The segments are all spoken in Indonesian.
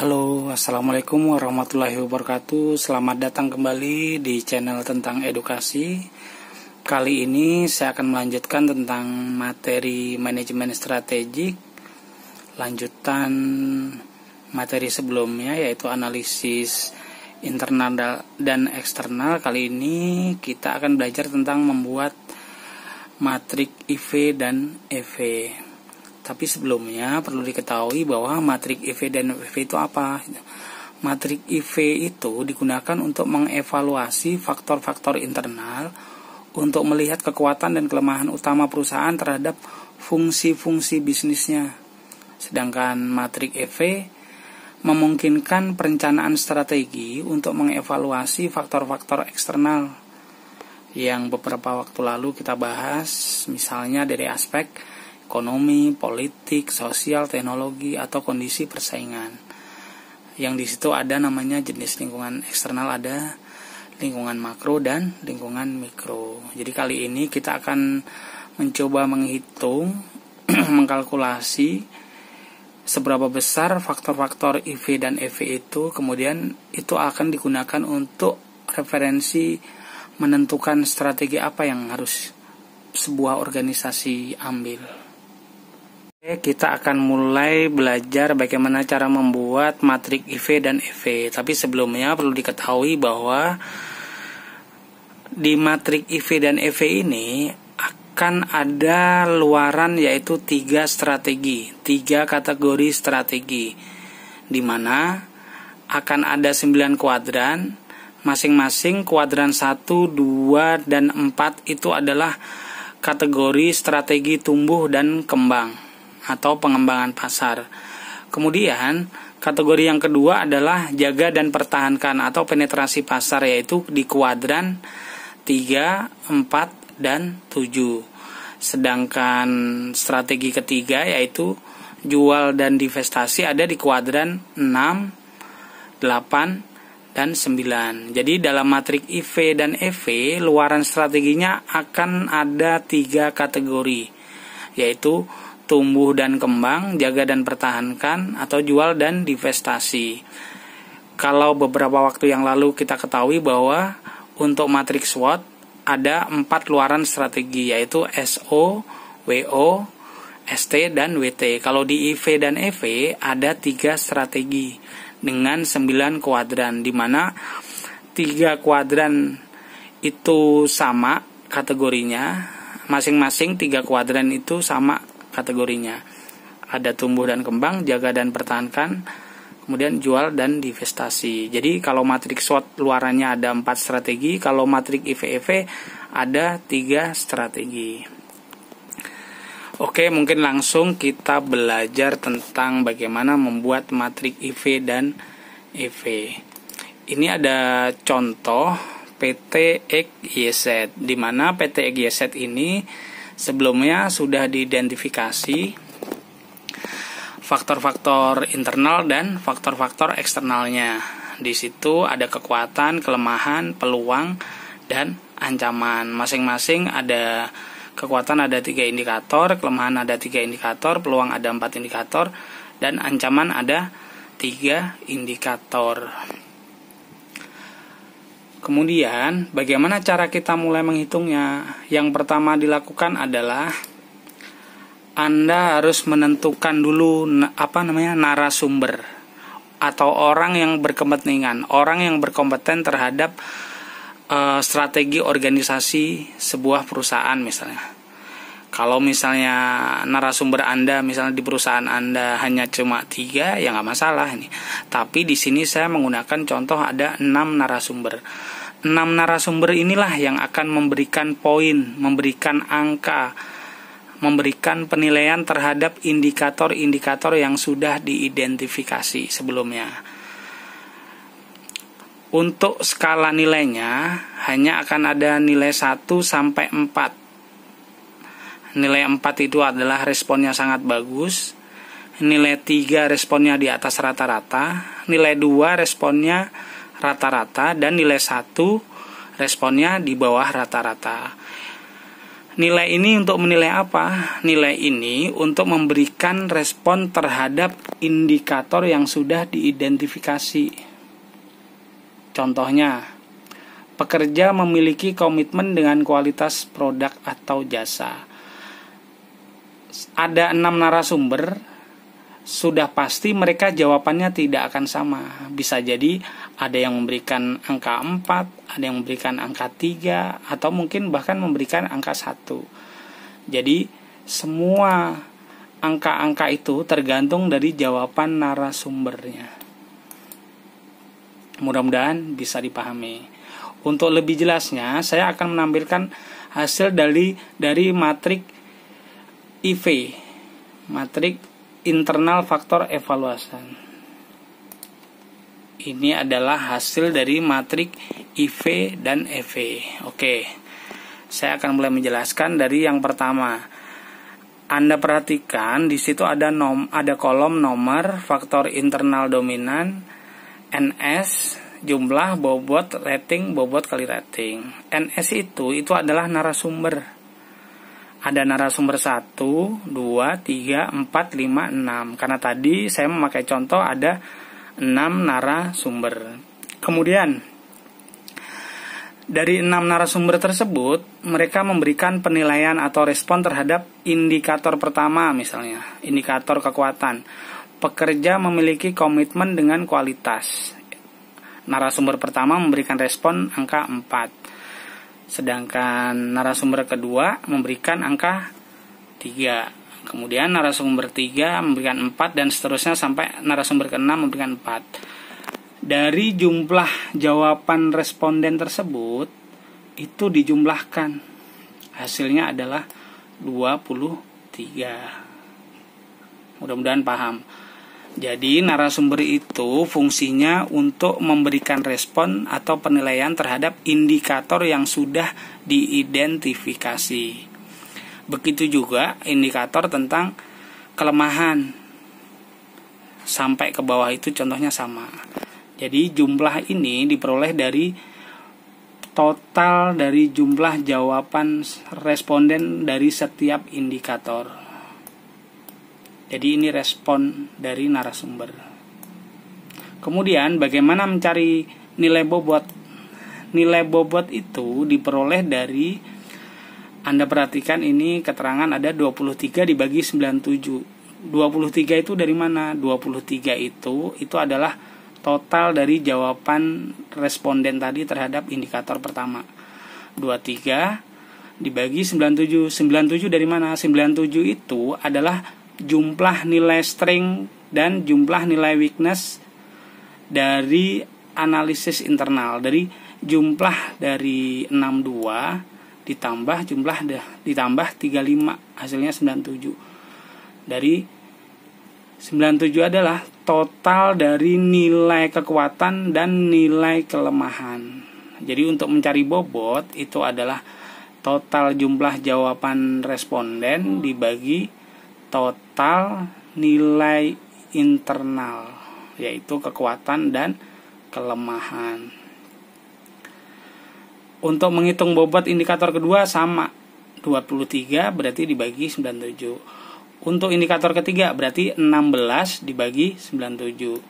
Halo, assalamualaikum warahmatullahi wabarakatuh. Selamat datang kembali di channel tentang edukasi. Kali ini saya akan melanjutkan tentang materi manajemen strategik, lanjutan materi sebelumnya yaitu analisis internal dan eksternal. Kali ini kita akan belajar tentang membuat matrik IV dan EV. Tapi sebelumnya perlu diketahui bahwa matrik IV dan EV itu apa? Matrik IV itu digunakan untuk mengevaluasi faktor-faktor internal untuk melihat kekuatan dan kelemahan utama perusahaan terhadap fungsi-fungsi bisnisnya. Sedangkan matrik EV memungkinkan perencanaan strategi untuk mengevaluasi faktor-faktor eksternal yang beberapa waktu lalu kita bahas, misalnya dari aspek ekonomi, politik, sosial, teknologi, atau kondisi persaingan. Yang di situ ada namanya jenis lingkungan eksternal, ada lingkungan makro dan lingkungan mikro. Jadi kali ini kita akan mencoba menghitung, mengkalkulasi seberapa besar faktor-faktor IV dan EV itu, kemudian itu akan digunakan untuk referensi menentukan strategi apa yang harus sebuah organisasi ambil. Kita akan mulai belajar bagaimana cara membuat matrik IV dan EV. Tapi sebelumnya perlu diketahui bahwa di matrik IV dan EV ini akan ada luaran yaitu 3 strategi, 3 kategori strategi, di mana akan ada 9 kuadran. Masing-masing kuadran 1, 2, dan 4 itu adalah kategori strategi tumbuh dan kembang atau pengembangan pasar. Kemudian kategori yang kedua adalah jaga dan pertahankan atau penetrasi pasar, yaitu di kuadran 3, 4, dan 7. Sedangkan strategi ketiga yaitu jual dan divestasi ada di kuadran 6, 8, dan 9. Jadi dalam matrik IV dan EV luaran strateginya akan ada 3 kategori, yaitu tumbuh dan kembang, jaga dan pertahankan, atau jual dan divestasi. Kalau beberapa waktu yang lalu kita ketahui bahwa untuk matrik SWOT ada 4 luaran strategi, yaitu SO, WO, ST, dan WT. Kalau di IV dan EV ada 3 strategi dengan 9 kuadran, di mana 3 kuadran itu sama kategorinya, masing-masing 3 kuadran itu sama kategorinya. Ada tumbuh dan kembang, jaga dan pertahankan, kemudian jual dan divestasi. Jadi kalau matrik SWOT luarannya ada 4 strategi, kalau matrik IV-EV ada 3 strategi. Oke, mungkin langsung kita belajar tentang bagaimana membuat matrik IV dan EV. Ini ada contoh PT XYZ, di mana PT XYZ ini sebelumnya sudah diidentifikasi faktor-faktor internal dan faktor-faktor eksternalnya. Di situ ada kekuatan, kelemahan, peluang, dan ancaman. Masing-masing ada kekuatan ada 3 indikator, kelemahan ada 3 indikator, peluang ada 4 indikator, dan ancaman ada 3 indikator. Kemudian, bagaimana cara kita mulai menghitungnya? Yang pertama dilakukan adalah Anda harus menentukan dulu narasumber atau orang yang berkepentingan, orang yang berkompeten terhadap strategi organisasi sebuah perusahaan misalnya. Kalau misalnya narasumber Anda misalnya di perusahaan Anda hanya cuma 3, ya nggak masalah ini. Tapi di sini saya menggunakan contoh ada 6 narasumber. 6 narasumber inilah yang akan memberikan poin, memberikan angka, memberikan penilaian terhadap indikator-indikator yang sudah diidentifikasi sebelumnya. Untuk skala nilainya hanya akan ada nilai 1 sampai 4. Nilai 4 itu adalah responnya sangat bagus, nilai 3 responnya di atas rata-rata, nilai 2 responnya rata-rata, dan nilai 1 responnya di bawah rata-rata. Nilai ini untuk menilai apa? Nilai ini untuk memberikan respon terhadap indikator yang sudah diidentifikasi. Contohnya, pekerja memiliki komitmen dengan kualitas produk atau jasa. Ada 6 narasumber, sudah pasti mereka jawabannya tidak akan sama. Bisa jadi ada yang memberikan angka 4, ada yang memberikan angka 3, atau mungkin bahkan memberikan angka 1. Jadi semua angka-angka itu tergantung dari jawaban narasumbernya. Mudah-mudahan bisa dipahami. Untuk lebih jelasnya, saya akan menampilkan hasil dari matrik IV, matrik internal faktor evaluation. Ini adalah hasil dari matrik IV dan EV. Oke, saya akan mulai menjelaskan dari yang pertama. Anda perhatikan di situ ada kolom nomor, faktor internal dominan, NS, jumlah, bobot, rating, bobot kali rating. NS itu adalah narasumber. Ada narasumber 1, 2, 3, 4, 5, 6. Karena tadi saya memakai contoh ada 6 narasumber. Kemudian dari 6 narasumber tersebut, mereka memberikan penilaian atau respon terhadap indikator pertama, misalnya indikator kekuatan. Pekerja memiliki komitmen dengan kualitas. Narasumber pertama memberikan respon angka 4. Sedangkan narasumber kedua memberikan angka 3. Kemudian narasumber 3 memberikan 4 dan seterusnya sampai narasumber ke-6 memberikan 4. Dari jumlah jawaban responden tersebut itu dijumlahkan. Hasilnya adalah 23. Mudah-mudahan paham. Jadi narasumber itu fungsinya untuk memberikan respon atau penilaian terhadap indikator yang sudah diidentifikasi. Begitu juga indikator tentang kelemahan. Sampai ke bawah itu contohnya sama. Jadi jumlah ini diperoleh dari total dari jumlah jawaban responden dari setiap indikator. Jadi ini respon dari narasumber. Kemudian bagaimana mencari nilai bobot? Nilai bobot itu diperoleh dari, Anda perhatikan ini keterangan ada 23 dibagi 97. 23 itu dari mana? 23 itu adalah total dari jawaban responden tadi terhadap indikator pertama. 23 dibagi 97. 97 dari mana? 97 itu adalah jumlah nilai strength dan jumlah nilai weakness dari analisis internal. Dari jumlah dari 62 ditambah 35, hasilnya 97. Dari 97 adalah total dari nilai kekuatan dan nilai kelemahan. Jadi untuk mencari bobot itu adalah total jumlah jawaban responden dibagi total nilai internal, yaitu kekuatan dan kelemahan. Untuk menghitung bobot indikator kedua sama, 23 berarti dibagi 97. Untuk indikator ketiga berarti 16 dibagi 97.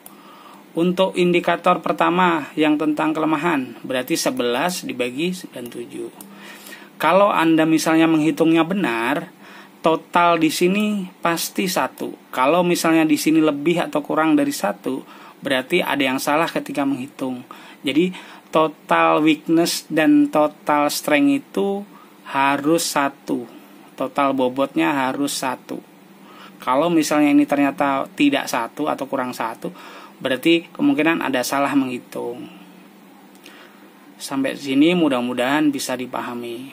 Untuk indikator pertama yang tentang kelemahan berarti 11 dibagi 97. Kalau Anda misalnya menghitungnya benar, total di sini pasti 1. Kalau misalnya di sini lebih atau kurang dari 1, berarti ada yang salah ketika menghitung. Jadi total weakness dan total strength itu harus 1. Total bobotnya harus 1. Kalau misalnya ini ternyata tidak 1 atau kurang 1, berarti kemungkinan ada salah menghitung. Sampai sini mudah-mudahan bisa dipahami.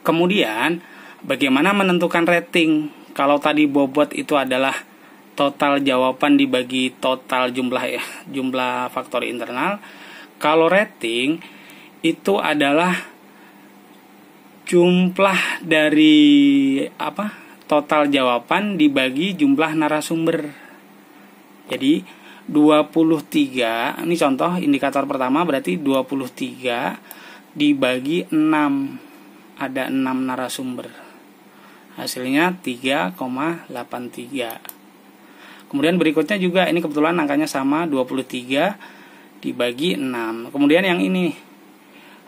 Kemudian bagaimana menentukan rating? Kalau tadi bobot itu adalah total jawaban dibagi total jumlah faktor internal. Kalau rating itu adalah jumlah dari total jawaban dibagi jumlah narasumber. Jadi 23, ini contoh indikator pertama berarti 23 dibagi 6. ada 6 narasumber. Hasilnya 3,83. Kemudian berikutnya juga ini kebetulan angkanya sama, 23 dibagi 6. Kemudian yang ini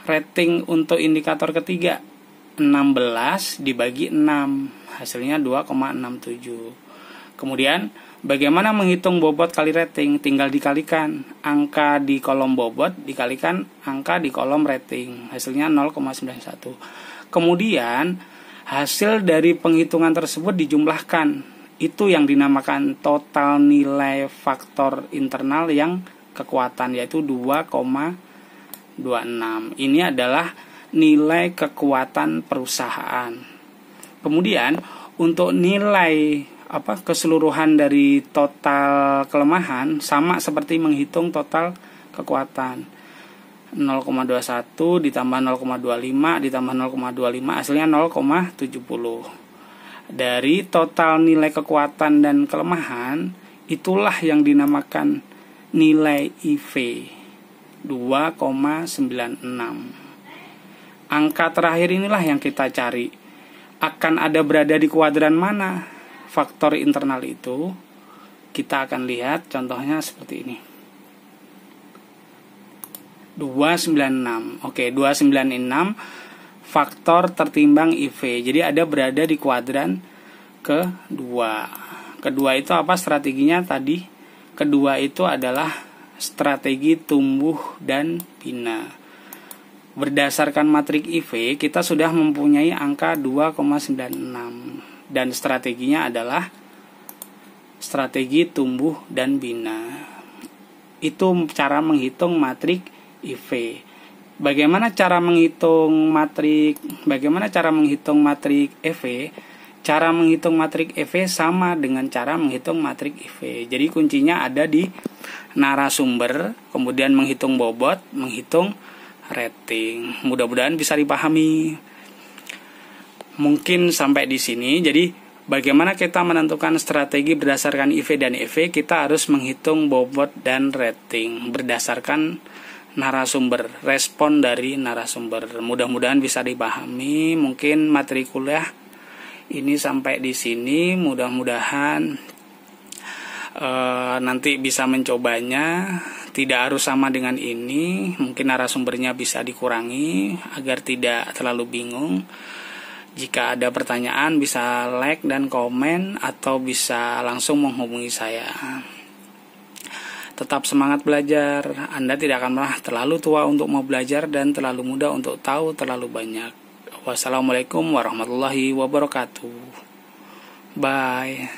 rating untuk indikator ketiga 16 dibagi 6, hasilnya 2,67. Kemudian bagaimana menghitung bobot kali rating? Tinggal dikalikan angka di kolom bobot dikalikan angka di kolom rating, hasilnya 0,91. Kemudian hasil dari penghitungan tersebut dijumlahkan. Itu yang dinamakan total nilai faktor internal yang kekuatan, yaitu 2,26. Ini adalah nilai kekuatan perusahaan. Kemudian untuk nilai keseluruhan dari total kelemahan sama seperti menghitung total kekuatan. 0,21 ditambah 0,25 ditambah 0,25 hasilnya 0,70. Dari total nilai kekuatan dan kelemahan itulah yang dinamakan nilai IV 2,96. Angka terakhir inilah yang kita cari. Akan ada berada di kuadran mana faktor internal itu? Kita akan lihat contohnya seperti ini. 296. Oke, 296 faktor tertimbang IV. Jadi ada berada di kuadran kedua. Kedua itu apa strateginya tadi? Kedua itu adalah strategi tumbuh dan bina. Berdasarkan matrik IV, kita sudah mempunyai angka 2,96 dan strateginya adalah strategi tumbuh dan bina. Itu cara menghitung matrik IV. Bagaimana cara menghitung matrik EV? Cara menghitung matrik EV sama dengan cara menghitung matrik IV. Jadi kuncinya ada di narasumber, kemudian menghitung bobot, menghitung rating. Mudah-mudahan bisa dipahami. Mungkin sampai di sini. Jadi bagaimana kita menentukan strategi berdasarkan IV dan EV? Kita harus menghitung bobot dan rating berdasarkan narasumber, respon dari narasumber. Mudah-mudahan bisa dipahami. Mungkin materi kuliah ini sampai di sini. Mudah-mudahan nanti bisa mencobanya. Tidak harus sama dengan ini. Mungkin narasumbernya bisa dikurangi agar tidak terlalu bingung. Jika ada pertanyaan bisa like dan komen atau bisa langsung menghubungi saya. Tetap semangat belajar. Anda tidak akan pernah terlalu tua untuk mau belajar dan terlalu muda untuk tahu terlalu banyak. Wassalamualaikum warahmatullahi wabarakatuh. Bye.